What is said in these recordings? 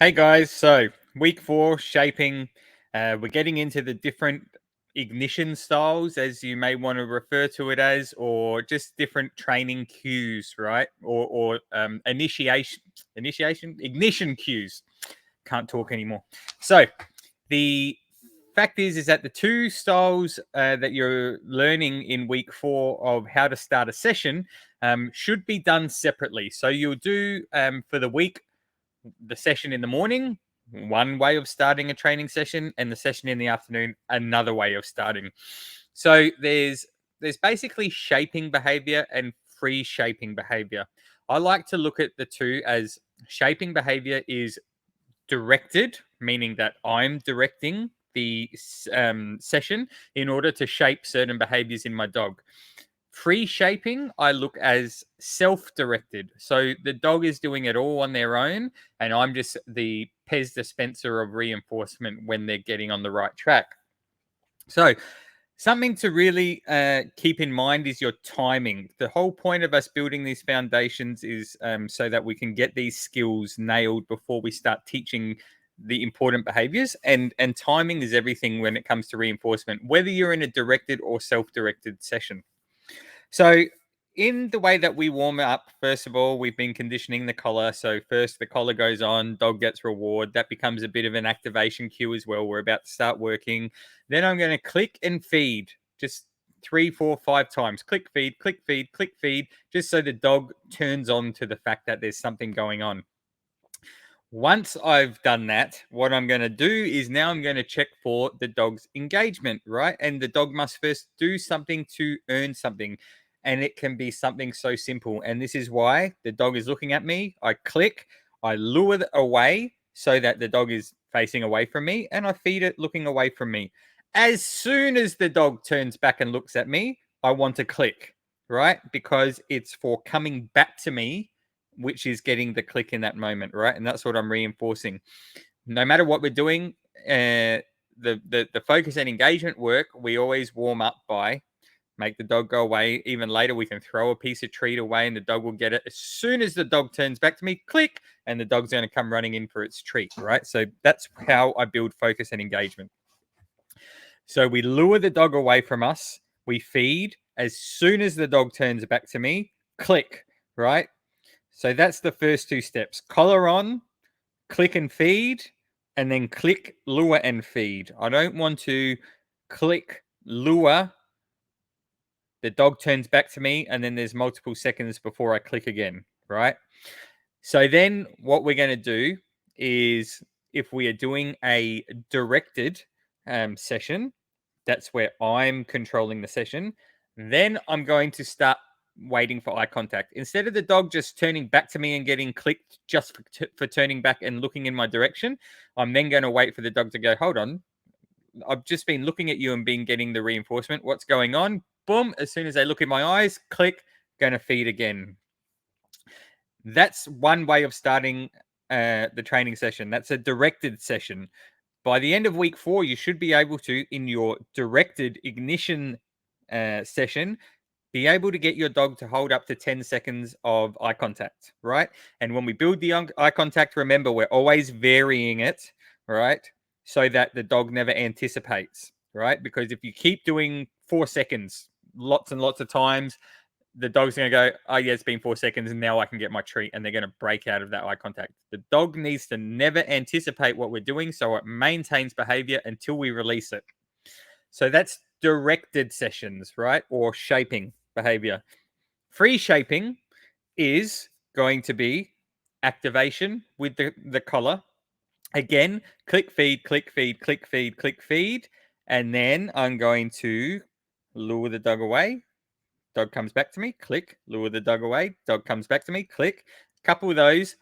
Hey guys, so week 4 shaping. We're getting into the different ignition styles, as you may want to refer to it as, or just different training cues, right? Or ignition cues. Can't talk anymore. So the fact is that the two styles that you're learning in week 4 of how to start a session should be done separately. So you'll do for the week the session in the morning, one way of starting a training session, and the session in the afternoon, another way of starting. So there's basically shaping behavior and free shaping behavior. I like to look at the two as shaping behavior is directed, meaning that I'm directing the session in order to shape certain behaviors in my dog. Free shaping, I look as self directed. So the dog is doing it all on their own, and I'm just the Pez dispenser of reinforcement when they're getting on the right track. So, something to really keep in mind is your timing. The whole point of us building these foundations is so that we can get these skills nailed before we start teaching the important behaviors. And timing is everything when it comes to reinforcement, whether you're in a directed or self directed session. So, in the way that we warm up, first of all, we've been conditioning the collar. So, first the collar goes on, dog gets reward. That becomes a bit of an activation cue as well. We're about to start working. Then I'm going to click and feed just 3, 4, 5 times. Click, feed, click, feed, click, feed, just so the dog turns on to the fact that there's something going on. Once I've done that, what I'm going to do is now I'm going to check for the dog's engagement, right? And the dog must first do something to earn something. And it can be something so simple. And this is why the dog is looking at me. I click, I lure it away so that the dog is facing away from me, and I feed it looking away from me. As soon as the dog turns back and looks at me, I want to click, right? Because it's for coming back to me, which is getting the click in that moment, right? And that's what I'm reinforcing. No matter what we're doing, the focus and engagement work, we always warm up by make the dog go away. Even later, we can throw a piece of treat away and the dog will get it. As soon as the dog turns back to me, click, and the dog's going to come running in for its treat, right? So that's how I build focus and engagement. So we lure the dog away from us, we feed. As soon as the dog turns back to me, click, right? So that's the first two steps. Collar on, click and feed, and then click, lure, and feed. I don't want to click, lure, the dog turns back to me, and then there's multiple seconds before I click again, right? So then what we're going to do is if we are doing a directed session, that's where I'm controlling the session. Then I'm going to start waiting for eye contact. Instead of the dog just turning back to me and getting clicked just for turning back and looking in my direction, I'm then going to wait for the dog to go, hold on, I've just been looking at you and been getting the reinforcement. What's going on? Boom. As soon as they look in my eyes, click, going to feed again. That's one way of starting the training session. That's a directed session. By the end of week 4, you should be able to, in your directed ignition session, be able to get your dog to hold up to 10 seconds of eye contact, right? And when we build the eye contact, remember, we're always varying it, right? So that the dog never anticipates, right? Because if you keep doing 4 seconds lots and lots of times, the dog's going to go, oh, yeah, it's been 4 seconds and now I can get my treat. And they're going to break out of that eye contact. The dog needs to never anticipate what we're doing so it maintains behavior until we release it. So that's directed sessions, right? Or shaping behavior. Free shaping is going to be activation with the collar. Again, click, feed, click, feed, click, feed, click, feed. And then I'm going to lure the dog away. Dog comes back to me, click, lure the dog away. Dog comes back to me, click. Couple of those.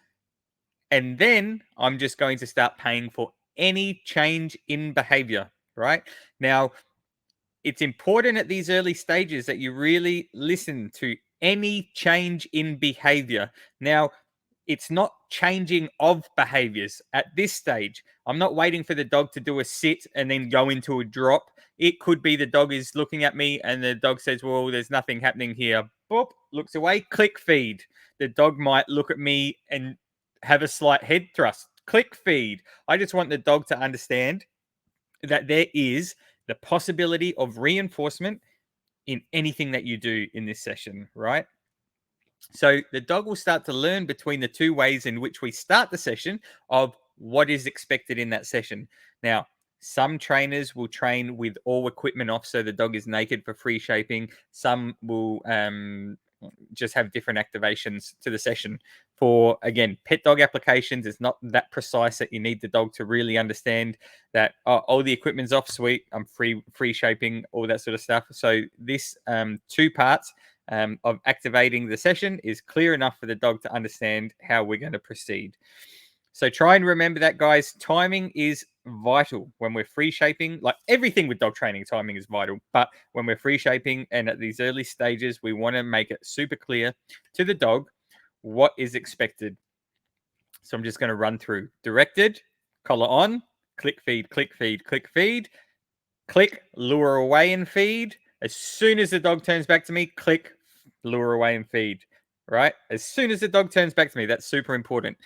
And then I'm just going to start paying for any change in behavior, right? Now, it's important at these early stages that you really listen to any change in behavior. Now, it's not changing of behaviors at this stage. I'm not waiting for the dog to do a sit and then go into a drop. It could be the dog is looking at me and the dog says, well, there's nothing happening here. Boop, looks away, click, feed. The dog might look at me and have a slight head thrust. click feed. I just want the dog to understand that there is the possibility of reinforcement in anything that you do in this session, right? So the dog will start to learn between the two ways in which we start the session of what is expected in that session. Now, some trainers will train with all equipment off, so the dog is naked for free shaping. Some will just have different activations to the session. For, again, pet dog applications, it's not that precise that you need the dog to really understand that, all the equipment's off, sweet, I'm free shaping, all that sort of stuff. So this 2 parts of activating the session is clear enough for the dog to understand how we're going to proceed. So try and remember that, guys. Timing is vital when we're free shaping. Like everything with dog training, timing is vital. But when we're free shaping and at these early stages, we want to make it super clear to the dog what is expected. So I'm just going to run through. Directed, collar on, click feed, click feed, click feed, click, lure away and feed. As soon as the dog turns back to me, click, lure away and feed, right? As soon as the dog turns back to me, that's super important.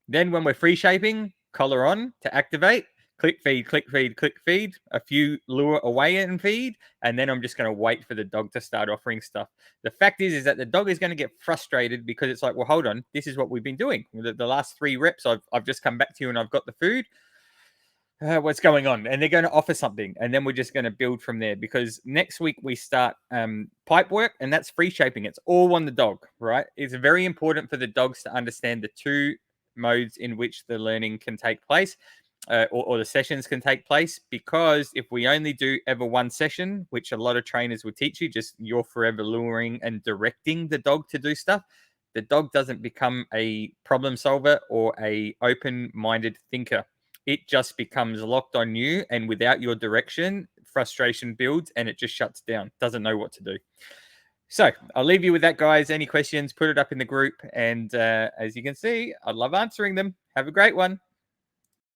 Then when we're free shaping, collar on to activate, click feed, click feed, click feed, a few lure away and feed, and then I'm just going to wait for the dog to start offering stuff. The fact is that the dog is going to get frustrated because it's like, well, hold on, this is what we've been doing. The last 3 reps, I've just come back to you and I've got the food. What's going on? And they're going to offer something, and then we're just going to build from there, because next week we start pipe work, and that's free shaping. It's all on the dog, right? It's very important for the dogs to understand the 2 modes in which the learning can take place, or the sessions can take place, because if we only do ever one session, which a lot of trainers will teach you, just you're forever luring and directing the dog to do stuff, the dog doesn't become a problem solver or a open-minded thinker. It just becomes locked on you, and without your direction, frustration builds and it just shuts down, doesn't know what to do. So I'll leave you with that, guys. Any questions, put it up in the group. And as you can see, I love answering them. Have a great one.